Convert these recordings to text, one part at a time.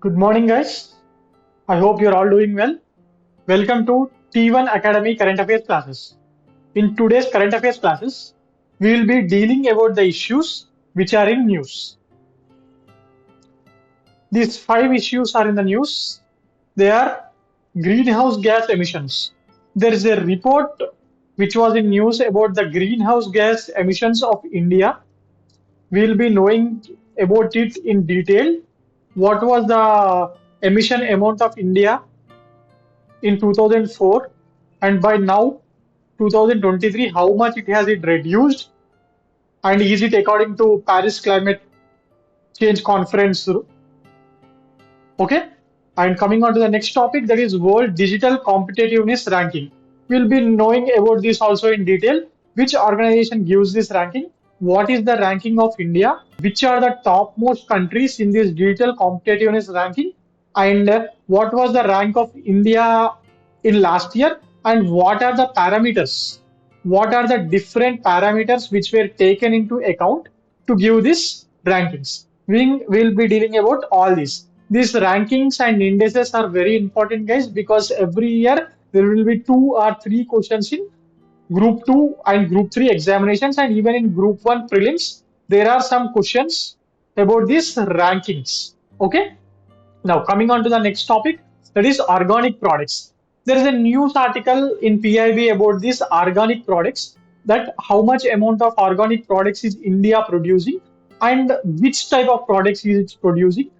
Good morning, guys. I hope you're all doing well. Welcome to T1 Academy Current Affairs classes. In today's current affairs classes, we will be dealing about the issues which are in news. These 5 issues are in the news. They are greenhouse gas emissions. There is a report which was in news about the greenhouse gas emissions of India. We will be knowing about it in detail. What was the emission amount of India in 2004, and by now 2023, how much it has reduced, and is it according to Paris climate change conference? Okay. And coming on to the next topic, that is world digital competitiveness ranking. We'll be knowing about this also in detail. Which organization gives this ranking? What is the ranking of India? Which are the topmost countries in this digital competitiveness ranking? And what was the rank of India in last year? And what are the parameters? What are the different parameters which were taken into account to give this rankings? We will be dealing about all this. These rankings and indices are very important, guys, because every year there will be 2 or 3 questions in Group 2 and Group 3 examinations, and even in Group 1 prelims, there are some questions about these rankings. Okay. Now, coming on to the next topic, that is organic products. There is a news article in PIB about these organic products, that how much amount of organic products is India producing and which type of products is it producing.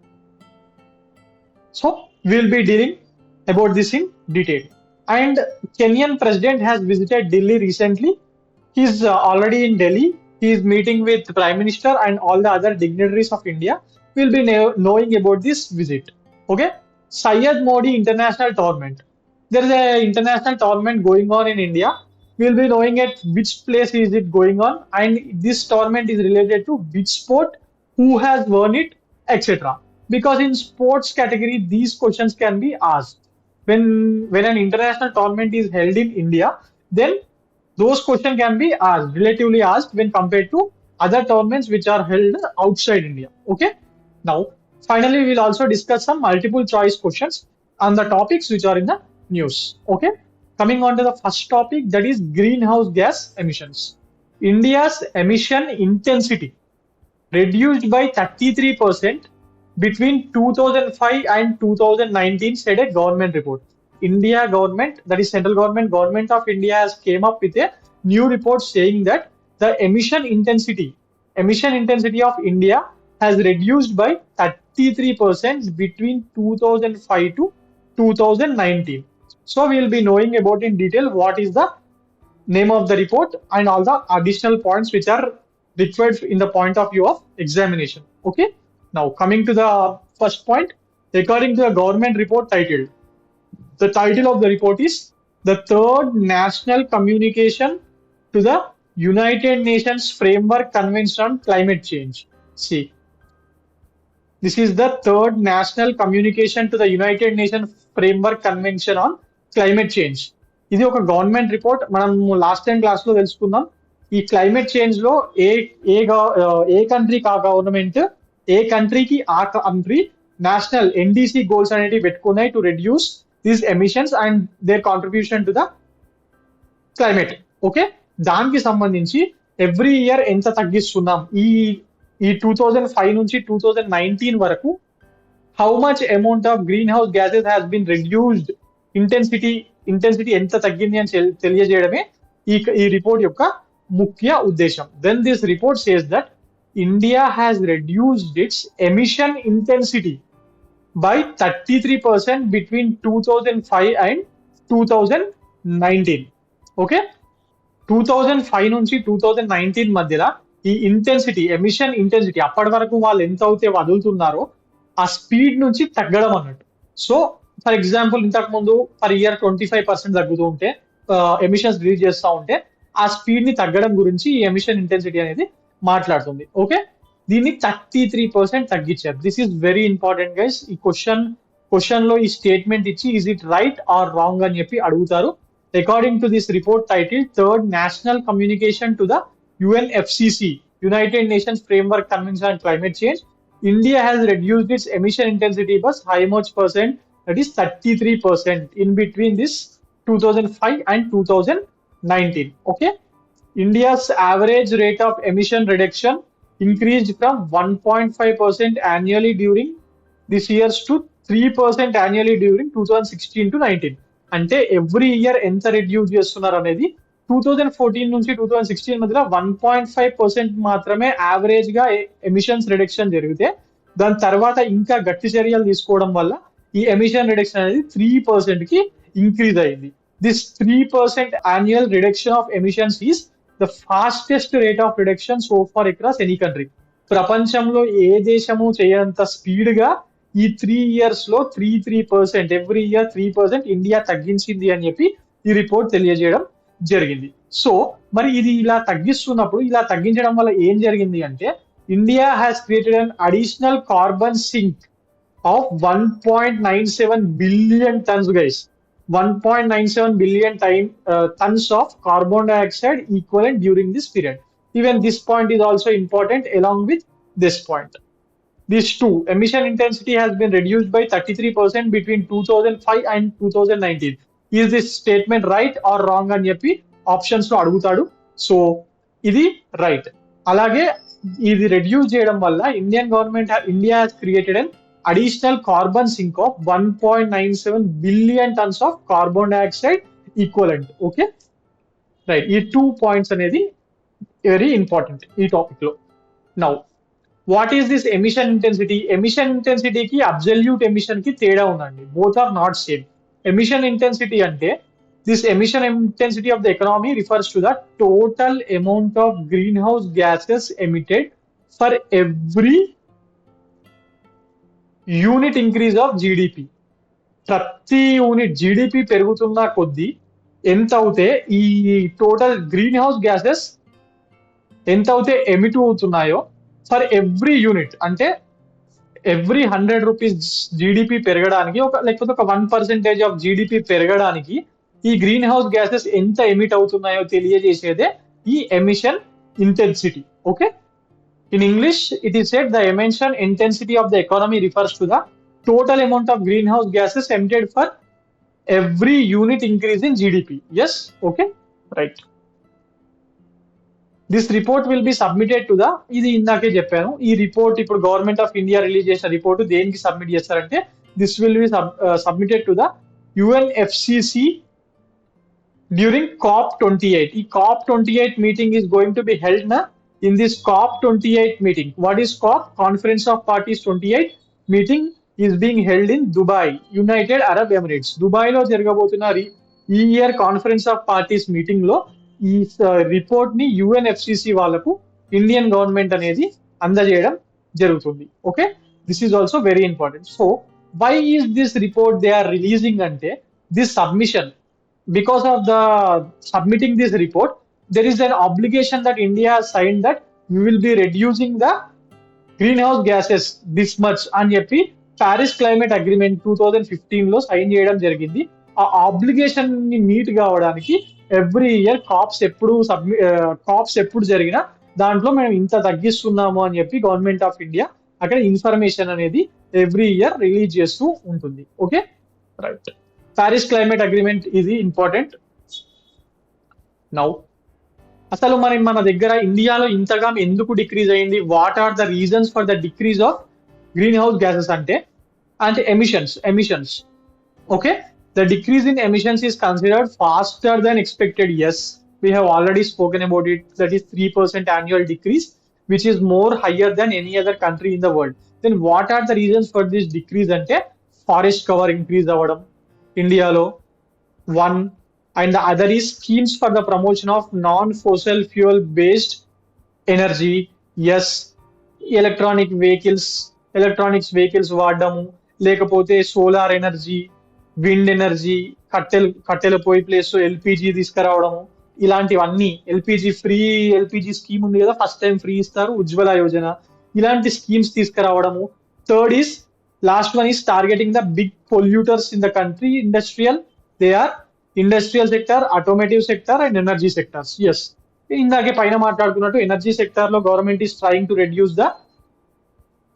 So we'll be dealing about this in detail. And Kenyan president has visited Delhi recently. He's already in Delhi. He is meeting with Prime Minister and all the other dignitaries of India. We'll be knowing about this visit. Okay. Syed Modi International Tournament. There is an international tournament going on in India. We'll be knowing at which place is it going on, and this tournament is related to which sport, who has won it, etc. Because in sports category, these questions can be asked. When an international tournament is held in India, then those questions can be asked, relatively asked, when compared to other tournaments which are held outside India. Okay. Now, finally, we'll also discuss some multiple choice questions on the topics which are in the news. Okay. Coming on to the first topic, that is greenhouse gas emissions. India's emission intensity reduced by 33% between 2005 and 2019, said a government report. India government, that is central government of India, has came up with a new report saying that the emission intensity of India has reduced by 33% between 2005 to 2019. So we will be knowing about in detail what is the name of the report and all the additional points which are required in the point of view of examination. Okay. Now, coming to the first point, according to the government report titled, the title of the report is the third national communication to the United Nations Framework Convention on Climate Change. See, this is the third national communication to the United Nations Framework Convention on Climate Change. ఇది ఒక government report. మనం last time class లో తెలుసుకుందాం. ఈ climate change లో ఏ కంట్రీకి ఆ government, ఏ కంట్రీకి ఆ కంట్రీ నేషనల్ ఎన్డీసీ గోల్స్ అనేవి పెట్టుకున్నాయి to reduce these emissions and their contribution to the climate. Okay, దానికి సంబంధించి ఎవ్రీ ఇయర్ ఎంత తగ్గిస్తున్నాం ఈ 2005 నుంచి 2019 వరకు, how much amount of green house gases has been reduced, intensity ఎంత తగ్గింది అని తెలియజేయడమే ఈ రిపోర్ట్ యొక్క ముఖ్య ఉద్దేశం. Then this report says that India has reduced its emission intensity by 33% between 2005 and 2019. Okay, 2005 నుంచి 2019 మధ్యలో ఈ ఎమిషన్ ఇంటెన్సిటీ అప్పటి వరకు వాళ్ళు ఎంత అయితే వదులుతున్నారో ఆ స్పీడ్ నుంచి తగ్గడం అన్నట్టు. సో ఫర్ ఎగ్జాంపుల్, ఇంతకు ముందు పర్ ఇయర్ 25% తగ్గుతూ ఉంటే, ఎమిషన్స్ రిలీజ్ చేస్తూ ఉంటే, ఆ స్పీడ్ ని తగ్గడం గురించి ఈ ఎమిషన్ ఇంటెన్సిటీ అనేది మాట్లాడుతుంది. ఓకే, దీన్ని 33% తగ్గించారు. This is very important guys. ఈ క్వశ్చన్ లో ఈ స్టేట్మెంట్ ఇచ్చి is it right are wrong అని చెప్పి అడుగుతారు. According to this report title third national communication to the UNFCC, United Nations Framework Convention on Climate Change, India has reduced its emission intensity by how much percent? That is 33% in between this 2005 and 2019. Okay. India's average rate of emission reduction increased from 1.5% annually during this years to 3% annually during 2016 to 19. అంటే every year ఎంత reduce చేస్తున్నారు అనేది 2014 నుంచి 2016 మధ్యలో 1.5% మాత్రమే average గా emissions reduction జరిగితే దాని తర్వాత ఇంకా గట్టి చర్యలు తీసుకోవడం వల్ల ఈ ఎమిషన్ రిడక్షన్ అనేది 3% కి ఇంక్రీజ్ అయింది. This 3% annual reduction of emissions is the fastest rate of reduction so far across any country. ప్రపంచంలో ఏ దేశము చేయనంత స్పీడ్ గా ఈ 3 years లో 3% ఎవ్రీ ఇయర్ 3% ఇండియా తగ్గించింది అని చెప్పి ఈ రిపోర్ట్ తెలియజేయడం జరిగింది. సో మరి ఇది ఇలా తగ్గిస్తున్నప్పుడు ఇలా తగ్గించడం వల్ల ఏం జరిగింది అంటే India has created an additional carbon sync of 1.97 billion turns guys. 1.97 billion tons of carbon dioxide equivalent during this period. Even this point is also important along with this point. These two, emission intensity has been reduced by 33% between 2005 and 2019. Is this statement right or wrong అని చెప్పి options లో అడుగుతాడు. So ఇది right. అలాగే ఇది reduce చేయడం వల్ల India has created an additional carbon sink of 1.97 billion tons of carbon dioxide equivalent. Okay, right. ఈ 2 points అనేది వెరీ ఇంపార్టెంట్ ఈ టాపిక్ లో. Now what is this emission intensity? Emission ఇంటెన్సిటీకి అబ్సల్యూట్ ఎమిషన్ కి తేడా ఉందండి. Both are not same. Emission intensity అంటే this emission intensity of the economy refers to the total amount of green house gases emitted for every unit increase of GDP. ప్రతి unit GDP పెరుగుతున్న కొద్దీ ఎంత అవుతే ఈ టోటల్ గ్రీన్ హౌస్ గ్యాసెస్ ఎంత అవుతే emit అవుతున్నాయో ఫర్ ఎవ్రీ యూనిట్, అంటే ఎవ్రీ 100 రూపీస్ జీడిపి పెరగడానికి లేకపోతే ఒక 1% ఆఫ్ జీడిపి పెరగడానికి ఈ గ్రీన్ హౌస్ గ్యాసెస్ ఎంత ఎమిట్ అవుతున్నాయో తెలియజేసేదే ఈ emission intensity. Okay, in English it is said the emission intensity of the economy refers to the total amount of greenhouse gases emitted for every unit increase in GDP. Yes, okay, right. This report will be submitted to the, ఇది ఇందాకే చెప్పాను, ఈ report ఇప్పుడు government of India release చేసిన report దేనికి submit చేస్తారంటే this will be submitted to the UNFCCC during COP28. ఈ COP28 meeting is going to be held నా in this COP28 meeting. What is COP? Conference of Parties 28 meeting is being held in Dubai, United Arab Emirates. Dubai లో జరగబోతున్న ఈ year conference of parties meeting లో ఈ report ని UNFCCC వాళ్ళకు Indian government అనేది అందజేయడం జరుగుతుంది. Okay, this is also very important. So why is this report they are releasing అంటే this submission, because of the submitting this report, there is an obligation that India has signed that we will be reducing the greenhouse gases this much అని చెప్పి Paris climate agreement 2015 లో sign చేయడం జరిగింది. ఆ obligation ని meet కావడానికి every year caps ఎప్పుడు జరిగినా దాంట్లో మేము ఇంత తగ్గిస్తున్నాము అని చెప్పి గవర్నమెంట్ ఆఫ్ ఇండియా అక్కడ ఇన్ఫర్మేషన్ అనేది ఎవ్రీ ఇయర్ రిలీజ్ చేస్తూ ఉంటుంది. Okay, right. Paris climate agreement ఇది ఇంపార్టెంట్. నౌ అసలు మన దగ్గర ఇండియాలో ఇంతగా ఎందుకు డిక్రీజ్ అయింది? What are the reasons for the decrease of green house gases అంటే emissions. Okay, the decrease in emissions is considered faster than expected. Yes, we have already spoken about it. That is 3% annual decrease, which is more higher than any other country in the world. Then what are the reasons for this decrease అంటే forest cover increase అవ్వడం ఇండియాలో one, and the other is schemes for the promotion of non-fossil fuel based energy. Yes, electronics vehicles వాడడము, లేకపోతే solar energy, wind energy, కట్టెల పోయి place LPG తీసుకురావడము, ఇలాంటివన్నీ. LPG scheme ఉంది కదా, first time free ఇస్తారు, ఉజ్వల యోజన, ఇలాంటి స్కీమ్స్ తీసుకురావడము. Third is last one is targeting the big polluters in the country. They are industrial sector, automotive sector and energy sectors. Yes, ఇందాకే పైన మాట్లాడుకున్నట్టు ఎనర్జీ సెక్టర్ లో government is trying to reduce the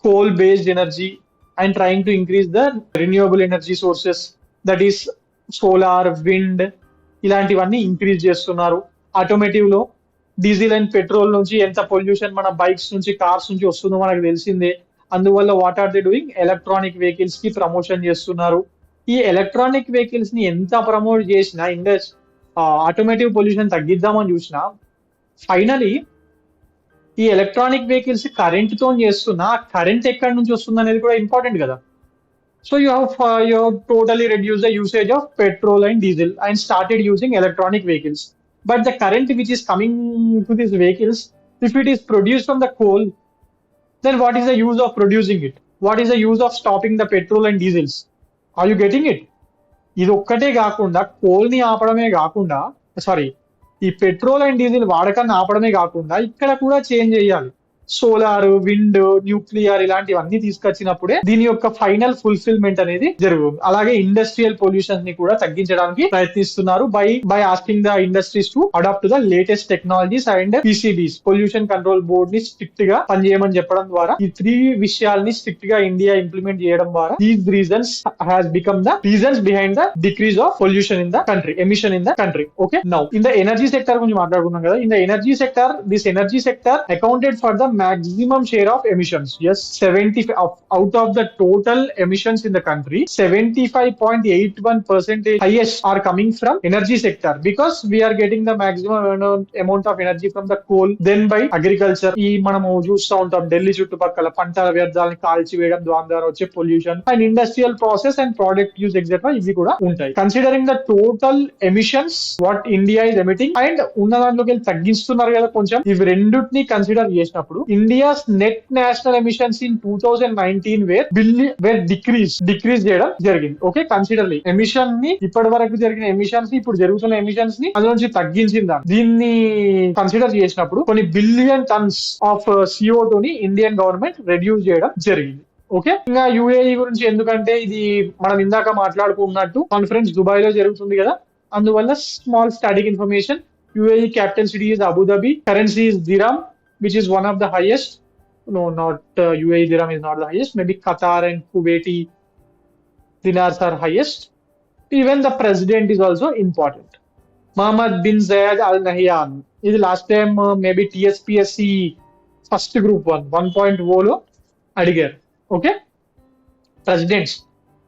coal-based energy and trying to increase the renewable energy sources, that is solar, wind, ఇలాంటివన్నీ increase చేస్తున్నారు. Automotive లో diesel and petrol నుంచి ఎంత pollution మన బైక్స్ నుంచి కార్స్ నుంచి వస్తుందో మనకు తెలిసిందే. అందువల్ల what are they doing, electronic vehicles కి ప్రమోషన్ చేస్తున్నారు. ఈ ఎలక్ట్రానిక్ వెహికల్స్ ని ఎంత ప్రమోట్ చేసినా, ఆటోమేటివ్ పొల్యూషన్ తగ్గిద్దామని చూసినా, ఫైనలీ ఈ ఎలక్ట్రానిక్ వెహికల్స్ కరెంట్ తో చేస్తున్నా, కరెంట్ ఎక్కడి నుంచి వస్తుంది అనేది కూడా ఇంపార్టెంట్ కదా. So you have totally reduced the usage of petrol and diesel and started using electronic vehicles. But the current which is coming to these vehicles, if it is produced from the coal, then what is the use of producing it? What is the use of stopping the petrol and diesels? Are you getting it? ఇది ఒక్కటే కాకుండా coal ని ఆపడమే కాకుండా, sorry, ఈ petrol and diesel వాడకాన్ని ఆపడమే కాకుండా ఇక్కడ కూడా చేంజ్ చేయాలి. సోలార్, విండ్, న్యూక్లియర్ ఇలాంటివన్నీ తీసుకొచ్చినప్పుడే దీని యొక్క ఫైనల్ ఫుల్ఫిల్మెంట్ అనేది జరుగుతుంది. అలాగే ఇండస్ట్రియల్ పొల్యూషన్ ని కూడా తగ్గించడానికి ప్రయత్నిస్తున్నారు by asking the industries to adopt the latest technologies and PCBs, pollution control board ని స్ట్రిక్ట్ గా పనిచేయమని చెప్పడం ద్వారా, ఈ 3 విషయాల్ని స్ట్రిక్ట్ గా ఇండియా ఇంప్లిమెంట్ చేయడం ద్వారా these reasons has become the reasons behind the decrease of pollution in the country, emission in the country. Okay, now in the energy sector గురించి మాట్లాడుకున్నాం కదా. In the energy sector, this energy sector accounted for the maximum share of emissions. Yes, 70 out of the total emissions in the country, 75.81% highest are coming from energy sector, because we are getting the maximum amount of energy from the coal, then by agriculture. ఈ మనము చూస్తూ ఉంటాం ఢిల్లీ చుట్టుపక్కల పంటల వ్యర్థాలను కాల్చివేయడం ద్వారా వచ్చే pollution and industrial process and product use etcetera ఇవి కూడా ఉంటాయి. Considering the total emissions what India is emitting and ఉన్న దాంట్లోకి వెళ్ళి తగ్గిస్తున్నారు కదా కొంచెం, ఇవి రెండింటిని కన్సిడర్ చేసినప్పుడు India's net national emissions in 2019 were decrease చేయడం జరిగింది. ఓకే, కన్సిడర్లీ ఎమిషన్ ని ఇప్పటి వరకు జరిగిన ఎమిషన్స్ ని, ఇప్పుడు జరుగుతున్న ఎమిషన్స్ ని అందులో నుంచి తగ్గించిందా, దీన్ని కన్సిడర్ చేసినప్పుడు కొన్ని బిలియన్ టన్స్ ఆఫ్ CO2 ని ఇండియన్ గవర్నమెంట్ రెడ్యూస్ చేయడం జరిగింది. ఓకే, ఇంకా UAE గురించి ఎందుకంటే ఇది మనం ఇందాక మాట్లాడుకున్నట్టు కాన్ఫరెన్స్ దుబాయ్ లో జరుగుతుంది కదా, అందువల్ల small static information. UAE capital city is Abu Dhabi, currency is dirham, which is one of the highest. No, not UAE dirham is not the highest. Maybe Qatar and Kuwaiti dinars are highest. Even the president is also important. Mohammed bin Zayed Al Nahyan. This is last time maybe TSPSC first group 1.0 lo adigar. Okay, presidents.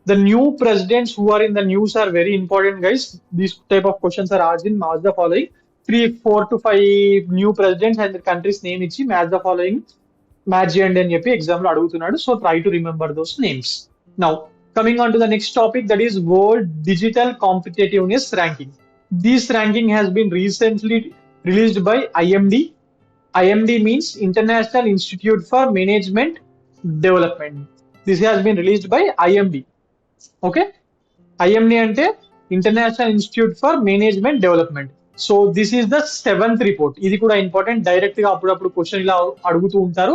The new presidents who are in the news are very important, guys. These type of questions are asked in match the following. 3, 4 to 5 new presidents and the country's name ichi match the following, match చేయండి అని చెప్పి exam లో అడుగుతున్నాడు. So try to remember those names. Now coming on to the next topic, that is world digital competitiveness ranking. This ranking has been recently released by IMD. IMD means International Institute for Management Development. This has been released by IMD. Okay, IMD అంటే International Institute for Management Development. So this is the 7th report. ఇది కూడా important, direct గా అప్పుడప్పుడు question ఇలా అడుగుతూ ఉంటారు,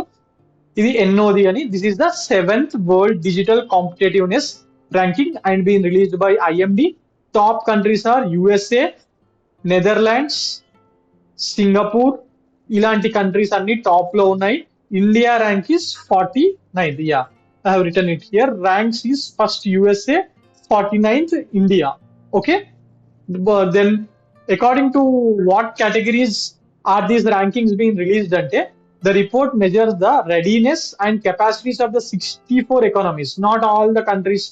ఇది ఎన్నోది అని. This is the 7th world digital competitiveness ranking and been released by IMD. Top countries are USA, Netherlands, Singapore, ఇలాంటి కంట్రీస్ అన్ని టాప్ లో ఉన్నాయి. India rank is 49th. Yeah, I have written it here. Ranks is first USA, 49th India. Okay, then according to what categories are these rankings being released ante, the report measures the readiness and capacities of the 64 economies, not all the countries,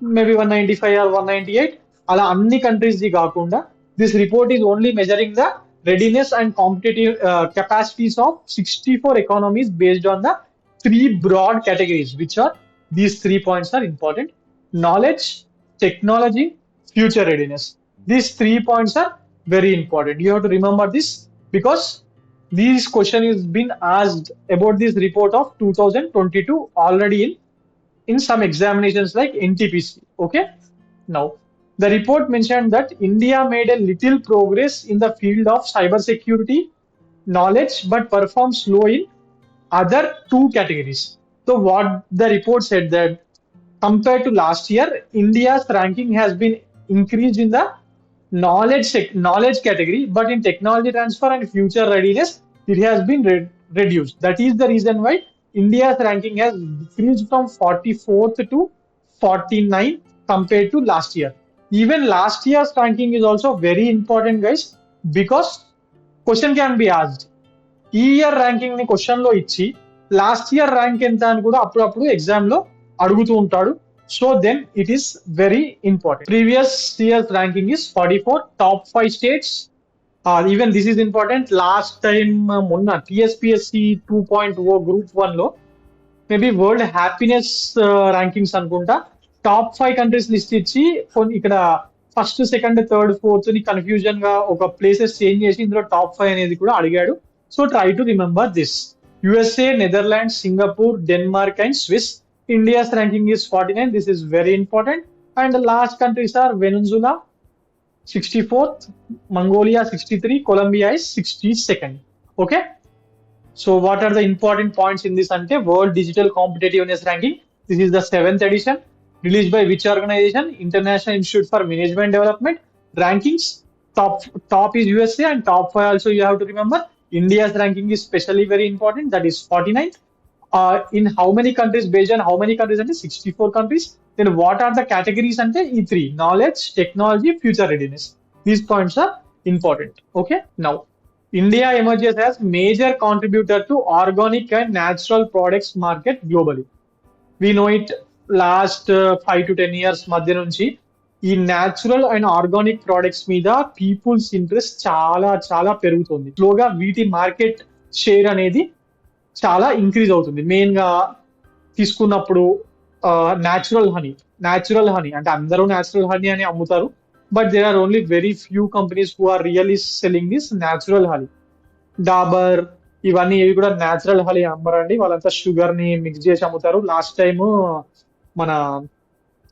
maybe 195 or 198 ala anni countries di kaakunda. This report is only measuring the readiness and competitive capacities of 64 economies based on the 3 broad categories, which are these 3 points are important: knowledge, technology, future readiness. These 3 points are very important. You have to remember this because this question is been asked about this report of 2022 already in some examinations like NTPC. Okay, now the report mentioned that India made a little progress in the field of cyber security knowledge but performed slow in other 2 categories. So what the report said, that compared to last year, India's ranking has been increased in the knowledge category, but in technology transfer and future readiness it has been reduced. That is the reason why India's ranking has decreased from 44th to 49 compared to last year. Even last year's ranking is also very important, guys, because question can be asked. ఈ year ranking ని question లో ఇచ్చి last year rank ఎంత అని కూడా అప్పుడప్పుడు exam లో అడుగుతూ ఉంటాడు. So then it is very important. Previous years ranking is 44, top 5 states. Even this is important. Last time మొన్న TSPSC 2.0 గ్రూప్ 1 లో మేబీ వరల్డ్ హ్యాపీనెస్ ర్యాంకింగ్స్ అనుకుంటా టాప్ 5 కంట్రీస్ లిస్ట్ ఇచ్చి ఇక్కడ ఫస్ట్, సెకండ్, థర్డ్, ఫోర్త్ ని confusion గా ఒక places change చేసి ఇందులో టాప్ 5 అనేది కూడా అడిగాడు. So try to remember this. USA, Netherlands, Singapore, Denmark and Swiss. India's ranking is 49. This is very important. And the last countries are Venezuela 64th, Mongolia 63, Colombia is 62nd. Okay. So what are the important points in this ante World Digital Competitiveness Ranking? This is the 7th edition. Released by which organization? International Institute for Management Development. Rankings. Top is USA and top 5 also you have to remember. India's ranking is especially very important. That is 49th. In how many countries? Based on how many countries? 64 countries. Then what are the categories? E3. Knowledge, technology, future readiness. These points are important. Okay. Now, India emerges as major contributor to organic and natural products market globally. We know it last 5 to 10 years మధ్య నుంచి ఈ natural and organic products మీద peoples interest చాలా చాలా పెరుగుతుంది. స్లోగా వీటి market share అనేది చాలా ఇంక్రీజ్ అవుతుంది. మెయిన్ గా తీసుకున్నప్పుడు న్యాచురల్ హనీ అంటే అందరూ న్యాచురల్ హనీ అని అమ్ముతారు. But there are only very few companies who are really selling this natural honey. Dabur ఇవన్నీ ఇవి కూడా న్యాచురల్ హనీ అమ్మరండి. వాళ్ళంతా షుగర్ ని మిక్స్ చేసి అమ్ముతారు. లాస్ట్ టైం మన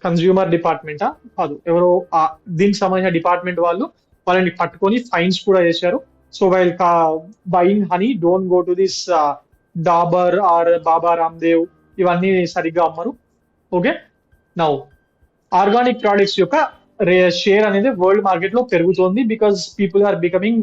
కన్స్యూమర్ డిపార్ట్మెంటా కాదు ఎవరో దీనికి సంబంధించిన డిపార్ట్మెంట్ వాళ్ళని పట్టుకొని ఫైన్స్ కూడా చేశారు. So while buying honey don't go to this Dabur or Baba Ramdev ఇవన్నీ సరిగ్గా అమ్మరు. ఓకే. నౌ ఆర్గానిక్ ప్రోడక్ట్స్ యొక్క షేర్ అనేది వరల్డ్ మార్కెట్ లో పెరుగుతోంది because people are becoming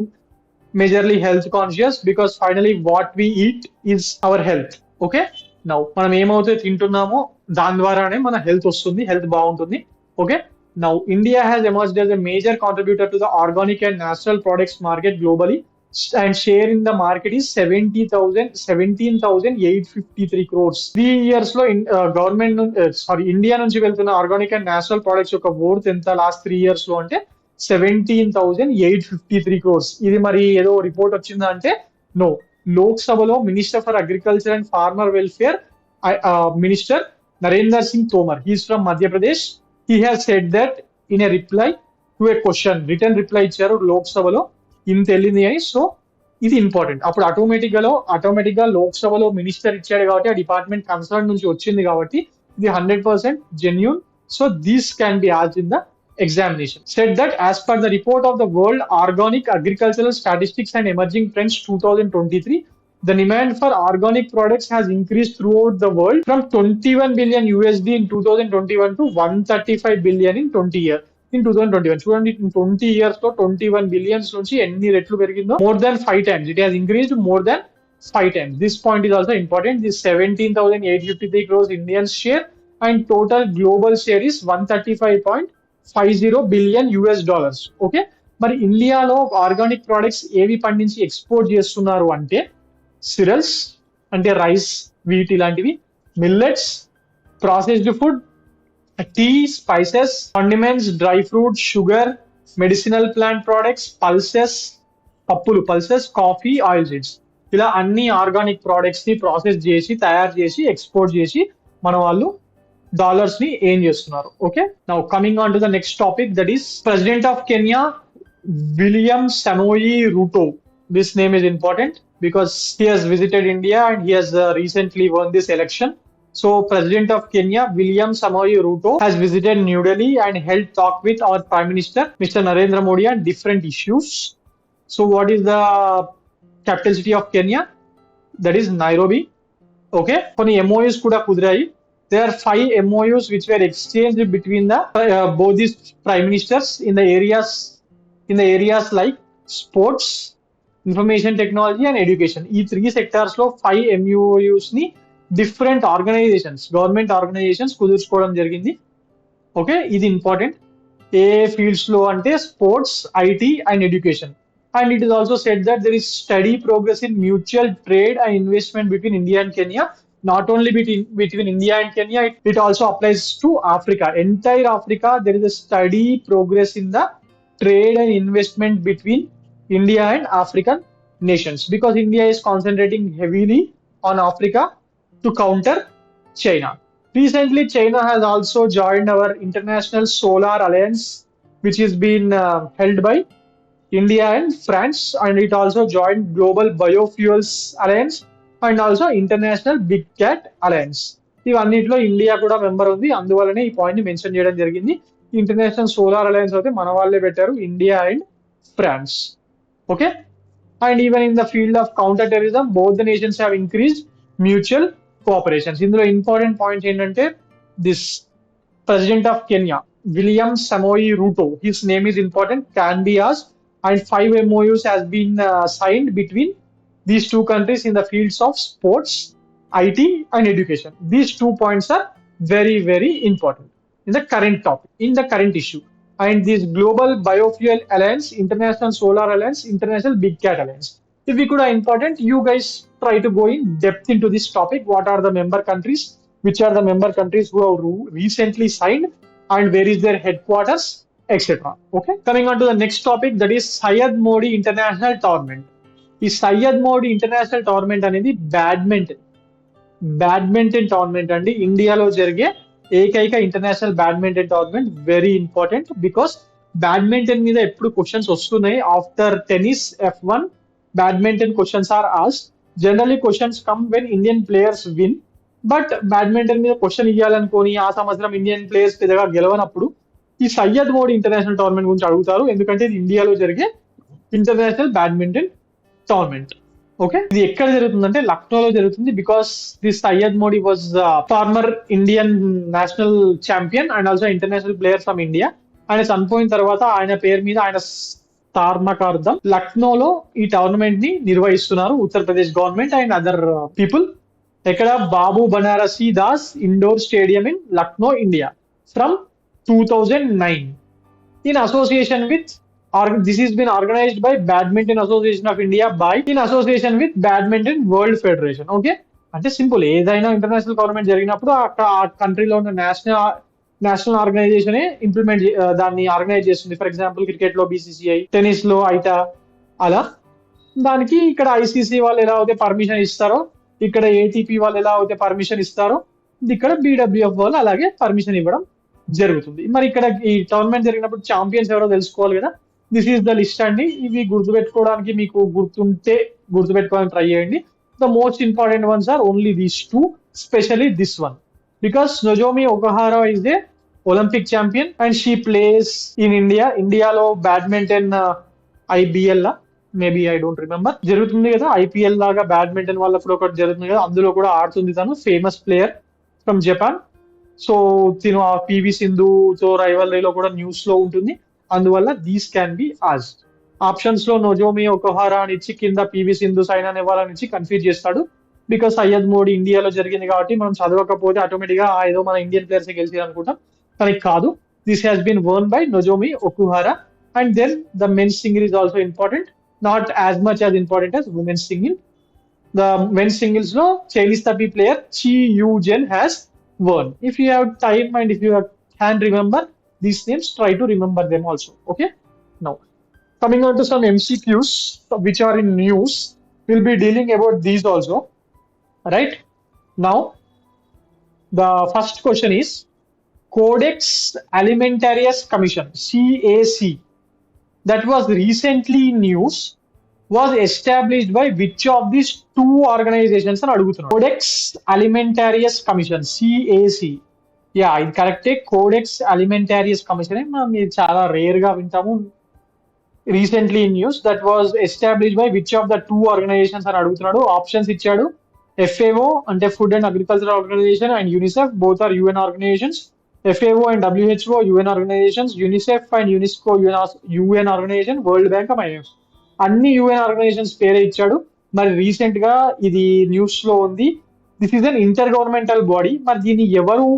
majorly health conscious because finally what we eat is our health. Okay. Now మనం ఏమైతే తింటున్నామో దాని ద్వారానే మన హెల్త్ వస్తుంది, హెల్త్ బాగుంటుంది. Okay. Now India has emerged as a major contributor to the organic and natural products market globally and share in the market is 17,853 crores. 3 years లో government India నుంచి వెళ్తున్న ఆర్గానిక్ అండ్ నేచురల్ ప్రొడక్ట్స్ యొక్క worth ఎంత last 3 years లో అంటే 17,853 crores. ఇది మరి ఏదో రిపోర్ట్ వచ్చిందా అంటే నో. లోక్సభలో minister for agriculture and farmer welfare minister Narendra Singh Tomar, he's from Madhya Pradesh, he has said that in a reply to a question. Return reply ఇచ్చారు లోక్సభలో ఇంత వెళ్ళింది అని. సో ఇది ఇంపార్టెంట్. అప్పుడు ఆటోమేటిక్ గా లోక్సభలో మినిస్టర్ ఇచ్చాడు కాబట్టి ఆ డిపార్ట్మెంట్ కన్సర్న్ నుంచి వచ్చింది కాబట్టి ఇది 100% genuine. So these can be asked in the examination. Said that as per the report of the World Organic Agricultural Statistics and Emerging Trends 2023, the demand for organic products has increased throughout the world from 21 billion USD in 2021 to 135 billion in 2021. చూడండి 20 years లో 21 billions నుంచి ఎన్ని రెట్లు పెరిగిందో, more than 5 times. It has increased more than 5 times. This point is also important. This 17,853 crores Indian share and total global share is 135.50 billion US dollars. Okay. మరి ఇండియాలో organic products ఏవి పండించి export చేస్తున్నారు అంటే సిరల్స్ అంటే rice, wheat ఇలాంటివి, millets, processed food, tea, spices, condiments, dry fruit, sugar, medicinal plant products, pulses, coffee, oil seeds, ఇలా అన్ని ఆర్గానిక్ ప్రొడక్ట్స్ ని ప్రాసెస్ చేసి తయారు చేసి ఎక్స్పోర్ట్ చేసి మన వాళ్ళు డాలర్స్ ని ఏం చేస్తున్నారు. Okay. Now coming on to the next topic, that is president of Kenya William Samoei Ruto. This name is important because he has visited India and he has recently won this election. So President of Kenya William Samoei Ruto has visited New Delhi and held talk with our Prime Minister Mr. Narendra Modi on different issues. So what is the capital city of Kenya? That is Nairobi. Okay. కొన్ని MOUs కూడా కుదిరాయి. There are 5 MOUs which were exchanged between the both these prime ministers in the areas like sports, information technology and education. ఈ 3 sectors లో 5 MOUs ని different organisations, government organisations కుదుర్చుకోవడం జరిగింది. Okay, ఇది important. ఏ fields లో అంటే sports, IT and education. And it is also said that there is steady progress in mutual trade and investment between India and Kenya. Not only between India and Kenya, it also applies to Africa. Entire Africa, there is a steady progress in the trade and investment between India and African nations, because India is concentrating heavily on Africa to counter China. Recently, China has also joined our International Solar Alliance, which is been held by India and France, and it also joined Global Biofuels Alliance and also International Big Cat Alliance. ఇవన్నిట్లో India కూడా member ఉంది, అందువల్లనే ఈ point ని mention చేయడం జరిగింది. International solar alliance అయితే మన వాళ్ళే పెట్టారు, India and France. Okay, and even in the field of counter terrorism both the nations have increased mutual cooperations. ఇందులో ఇంపార్టెంట్ పాయింట్స్ ఏంటంటే this president of Kenya William Samoei Ruto, his name is important, can be ఆస్, and 5 MOUs has been signed between these two countries in the fields of sports, IT and education. These 2 points are very, very important in the current topic, in the current issue. And this Global Biofuel Alliance, International Solar Alliance, International Big Cat Alliance. If we could are important, you guys try to go in depth into this topic. What are the member countries? Which are the member countries who have recently signed, and where is their headquarters, etc. Okay, coming on to the next topic, that is Syed Modi International Tournament. ఈ Syed Modi international tournament అనేది badminton tournament అండి. ఇండియాలో జరిగే ఏకైక international badminton tournament. Very important, because badminton మీద ఎప్పుడు questions వస్తున్నాయి. After tennis, F1, badminton questions are asked. Generally questions come when Indian players win, but badminton మీద క్వశ్చన్ ఇవ్వాలనుకోని ఆ సంవత్సరం ఇండియన్ ప్లేయర్స్ పెద్దగా గెలవనప్పుడు ఈ సయ్యద్ మోడీ ఇంటర్నేషనల్ టోర్నమెంట్ గురించి అడుగుతారు, ఎందుకంటే ఇది ఇండియాలో జరిగే ఇంటర్నేషనల్ బ్యాడ్మింటన్ టోర్నమెంట్. ఓకే, ఇది ఎక్కడ జరుగుతుందంటే లక్నోలో జరుగుతుంది. Because this Syed Modi was former Indian national champion and also international player from India. ఆయన చనిపోయిన తర్వాత ఆయన పేరు మీద ఆయన స్థాపకార్థం లక్నోలో ఈ టోర్నమెంట్ ని నిర్వహిస్తున్నారు Uttar Pradesh government and other people. ఎక్కడ? Babu Banarasi Das indoor stadium in Lucknow, India, from 2009 in association with, this has been organized by Badminton Association of India in association with Badminton World Federation. Okay, అంటే సింపుల్, ఏదైనా ఇంటర్నేషనల్ టోర్నమెంట్ జరిగినప్పుడు అక్కడ ఆ కంట్రీలో ఉన్న national organisation implement దాన్ని organise చేస్తుంది. For example cricket లో BCCI, టెన్నిస్ లో ఐటా, అలా. దానికి ఇక్కడ ICC వాళ్ళు ఎలా అయితే పర్మిషన్ ఇస్తారో, ఇక్కడ ATP వాళ్ళు ఎలా అయితే పర్మిషన్ ఇస్తారో, ఇక్కడ BWF వాళ్ళు అలాగే పర్మిషన్ ఇవ్వడం జరుగుతుంది. మరి ఇక్కడ ఈ టోర్నమెంట్ జరిగినప్పుడు ఛాంపియన్స్ ఎవరో తెలుసుకోవాలి కదా. దిస్ ఈస్ ద లిస్ట్ అండి. ఇవి గుర్తుపెట్టుకోవడానికి మీకు గుర్తుపెట్టుకోవడానికి ట్రై చేయండి. The most important ones are only these two, specially this one, because Nozomi Okuhara is a Olympic champion and she plays in India. ఇండియాలో badminton IBL maybe, I don't remember, జరుగుతుంది కదా. IPL లాగా badminton వాళ్ళ కూడా ఒకటి జరుగుతుంది కదా, అందులో కూడా ఆడుతుంది తను. Famous player from Japan. So తిను ఆ PV సింధుతో రైవలరీలో కూడా న్యూస్ లో ఉంటుంది. అందువల్ల these can be asked. Options లో నొజోమి ఒకుహారా అని ఇచ్చి కింద PV సింధు, సైనా నెహ్వాల్ అని ఇచ్చి కన్ఫ్యూజ్ చేస్తాడు. బికాస్ సయ్యద్ మోడీ ఇండియాలో జరిగింది కాబట్టి మనం చదవకపోతే ఆటోమేటిక్ గా ఏదో మన ఇండియన్ ప్లేయర్స్ గెలిచి అనుకుంటాం, కానీ కాదు. This has been won by Nozomi Okuhara. And then the men's single is also important, not as much as important as women's single. The men's singles లో Chinese Taipei player Chi Yujen has won. If you have time and if you can remember these names, try to remember them also. Okay, now coming on to some MCQs which are in news, we'll be dealing about these also. Right now, the first question is Codex Alimentarius Commission, CAC, that was recently in news, was established by which of these two organizations అని అడుగుతున్నాడు. Codex Alimentarius commission, CAC. Yeah, ఇది కరెక్టే. Codex Alimentarius commission మనం చాలా rare గా వింటాము. Recently in news, that was establish by which of the two organizations అని అడుగుతున్నాడు. ఆప్షన్స్ ఇచ్చాడు. FAO అంటే food and agriculture organization and UNICEF, both are UN organizations. FAO and WHO UN organizations, UNICEF and UNESCO UN organization, world bank, IMF, అన్ని UN organisations పేరే ఇచ్చాడు. మరి recent గా ఇది న్యూస్ లో ఉంది. This is an inter governmental body. మరి దీన్ని ఎవరు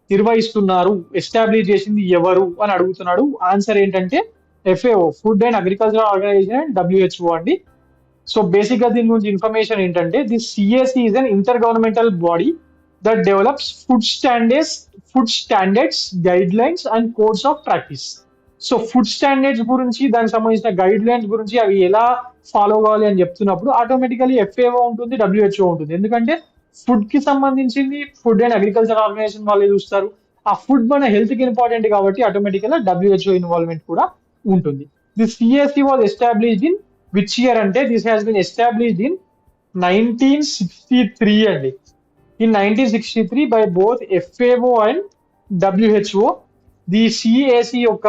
నిర్వహిస్తున్నారు, ఎస్టాబ్లిష్ చేసింది ఎవరు అని అడుగుతున్నాడు. ఆన్సర్ ఏంటంటే FAO, food and agricultural organization and WHO అండి. సో బేసిక్ గా దీని గురించి ఇన్ఫర్మేషన్ ఏంటంటే this CAC is an inter governmental body that develops food standards, guide lines and codes of practice. So food standards గురించి, దానికి సంబంధించిన guide lines గురించి అవి ఎలా ఫాలో కావాలి అని చెప్తున్నప్పుడు ఆటోమేటికలీ FAO ఉంటుంది, WHO ఉంటుంది. ఎందుకంటే ఫుడ్ కి సంబంధించింది ఫుడ్ అండ్ అగ్రికల్చర్ ఆర్గనైజేషన్ వాళ్ళే చూస్తారు. ఆ ఫుడ్ మన హెల్త్ కి ఇంపార్టెంట్ కాబట్టి ఆటోమేటికల్ WHO ఇన్వాల్వ్మెంట్ కూడా ఉంటుంది. The CAC was established in which year అంటే this has been established in 1963 అండి. In 1963 by both FAO and WHO. The CAC యొక్క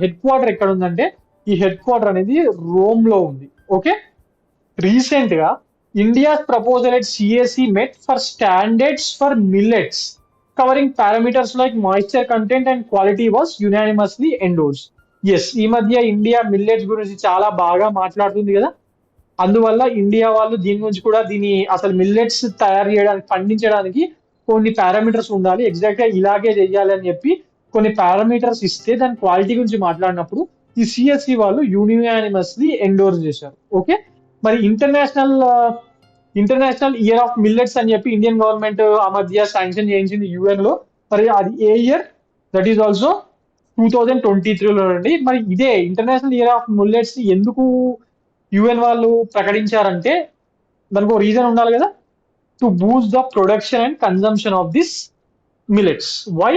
హెడ్ క్వార్టర్ ఎక్కడ ఉందంటే ఈ హెడ్ క్వార్టర్ అనేది రోమ్ లో ఉంది. ఓకే, రీసెంట్ గా India's proposal at CAC met for standards for millets covering parameters like moisture content and quality was unanimously endorsed. Yes, ఈ మధ్య ఇండియా మిల్లెట్స్ గురించి చాలా బాగా మాట్లాడుతుంది కదా, అందువల్ల ఇండియా వాళ్ళు దీని గురించి కూడా దీని అసలు మిల్లెట్స్ తయారు చేయడానికి, పండించడానికి కొన్ని పారామీటర్స్ ఉండాలి, ఎగ్జాక్ట్ గా ఇలాగే చెయ్యాలి అని చెప్పి కొన్ని పారామీటర్స్ ఇస్తే దాని క్వాలిటీ గురించి మాట్లాడినప్పుడు ఈ CSC వాళ్ళు యూనియానిమస్లీ ఎండోర్స్ చేశారు. ఓకే, మరి ఇంటర్నేషనల్ ఇయర్ ఆఫ్ మిల్లెట్స్ అని చెప్పి ఇండియన్ గవర్నమెంట్ ఆ మధ్య శాంక్షన్ చేయించింది UN లో. మరి అది ఏ ఇయర్? దట్ ఈస్ ఆల్సో 2023లో అండి. మరి ఇదే ఇంటర్నేషనల్ ఇయర్ ఆఫ్ మిల్లెట్స్ ఎందుకు UN వాళ్ళు ప్రకటించారంటే దానికి ఒక రీజన్ ఉండాలి కదా, to boost the production and consumption of this millets. Why?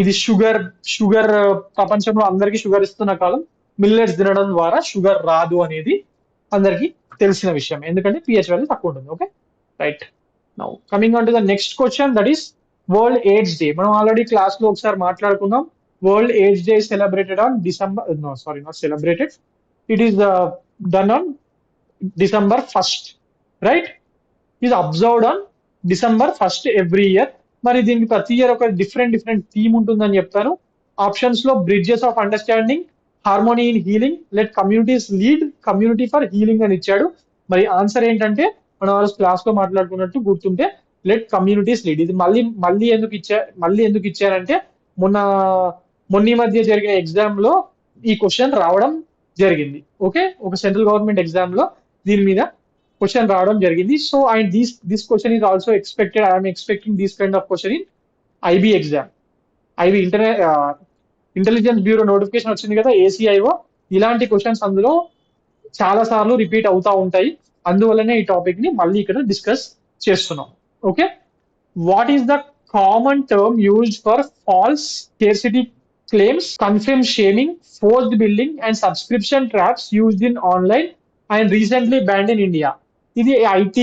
ఇది షుగర్ ప్రపంచంలో అందరికీ షుగర్ ఇస్తున్న కాలం, మిల్లెట్స్ తినడం ద్వారా షుగర్ రాదు అనేది అందరికీ తెలిసిన విషయం, ఎందుకంటే pH వాల్యూ తక్కువ ఉంటుంది. Okay, right. Now coming on to the next question, that is world AIDS day. మనం ఆల్రెడీ క్లాస్ లో ఒకసారి మాట్లాడుకున్నాం. World AIDS day celebrated on December, no sorry, not celebrated, it is done on December 1st, right? Is observed on December 1st every year. మరి దీనికి ప్రతి year ఒక different theme ఉంటుందని చెప్పాను. ఆప్షన్స్ లో bridges of understanding, harmony in healing, let communities lead, community for healing అని ఇచ్చాడు. మరి ఆన్సర్ ఏంటంటే మనం ఆ రోజు క్లాస్ లో మాట్లాడుకున్నట్టు గుర్తుంటే లెట్ కమ్యూనిటీస్ లీడ్. ఇది మళ్ళీ ఎందుకు ఇచ్చారంటే మొన్న ఈ మధ్య జరిగిన ఎగ్జామ్ లో ఈ క్వశ్చన్ రావడం జరిగింది. ఓకే, ఒక సెంట్రల్ గవర్నమెంట్ ఎగ్జామ్ లో దీని మీద క్వశ్చన్ రావడం జరిగింది. So and this question is also expected, I'm expecting this kind of question in IB exam. IB intelligence bureau notification వచ్చింది కదా, ACIO. ఇలాంటి క్వశ్చన్స్ అందులో చాలా సార్లు రిపీట్ అవుతా ఉంటాయి. అందువల్లనే ఈ టాపిక్ ని మళ్ళీ ఇక్కడ డిస్కస్ చేస్తున్నాం. Okay, what is the common term used for false scarcity claims, confirmed shaming, forced billing and subscription traps used in online and recently banned in India? ఇది IT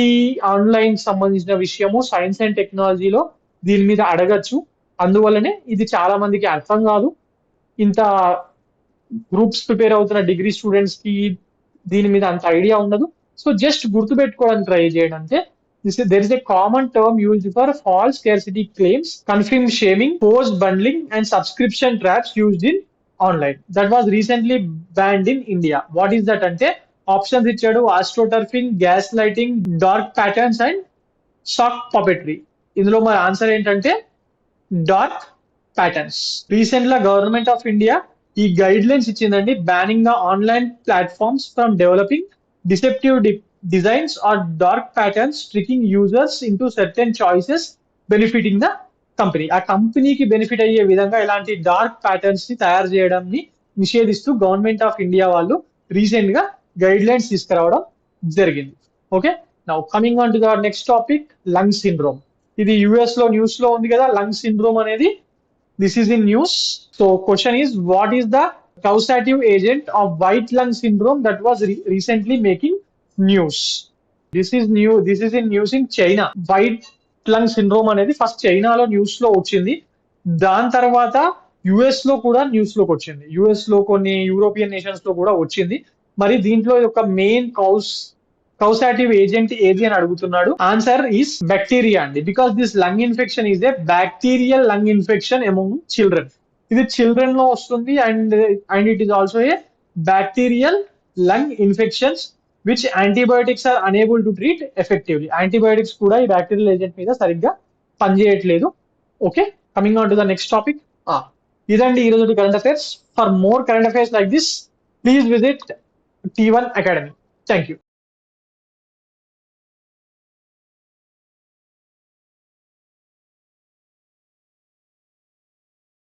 ఆన్లైన్ సంబంధించిన విషయము, సైన్స్ అండ్ టెక్నాలజీలో దీని మీద అడగచ్చు. అందువల్లనే ఇది చాలా మందికి అర్థం కాదు. ఇంత గ్రూప్స్ ప్రిపేర్ అవుతున్న డిగ్రీ స్టూడెంట్స్ కి దీని మీద అంత ఐడియా ఉండదు. సో జస్ట్ గుర్తుపెట్టుకోవడానికి ట్రై చేయడం అంటే there is a common term used for false scarcity claims, confirmed shaming, forced bundling and subscription traps used in online that was recently banned in India. What is that ante options ichadu: astroturfing, gaslighting, dark patterns and sock puppetry. ఇందులో మన answer ఏంటంటే dark patterns. Recent గా government of India ఈ guidelines ఇచ్చిందండి, banning the online platforms from developing deceptive designs or dark patterns, tricking users into certain choices benefiting the company. ఆ కంపెనీకి benefit అయ్యే విధంగా ఇలాంటి డార్క్ ప్యాటర్న్స్ ని తయారు చేయడాన్ని నిషేధిస్తూ గవర్నమెంట్ ఆఫ్ ఇండియా వాళ్ళు రీసెంట్ గా గైడ్ లైన్స్ తీసుకురావడం జరిగింది. Okay, now coming on to the next topic, lung syndrome. ఇది US లో న్యూస్ లో ఉంది కదా, లంగ్ సిండ్రోమ్ అనేది. This is in news. So question is, what is the causative agent of white lung syndrome that was recently making news? This is in news in China. White lung syndrome అనేది first చైనాలో news లో వచ్చింది, దాని తర్వాత US లో కూడా news లోకి వచ్చింది, US లో కొన్ని యూరోపియన్ నేషన్స్ లో కూడా వచ్చింది. మరి దీంట్లో ఒక మెయిన్ కౌసాటివ్ ఏజెంట్ ఏది అని అడుగుతున్నాడు. ఆన్సర్ ఈస్ బ్యాక్టీరియా అండి, because this lung infection is a bacterial lung infection among children. ఇది చిల్డ్రన్ లో వస్తుంది and it is also a bacterial lung infections which antibiotics are unable to treat effectively. Antibiotics kuda ee bacterial agent మీద సరిగ్గా పనిచేయట్లేదు. Okay, coming on to the next topic. ఇదండి ఈ రోజు current affairs. For more current affairs like this, please visit T1 Academy. Thank you.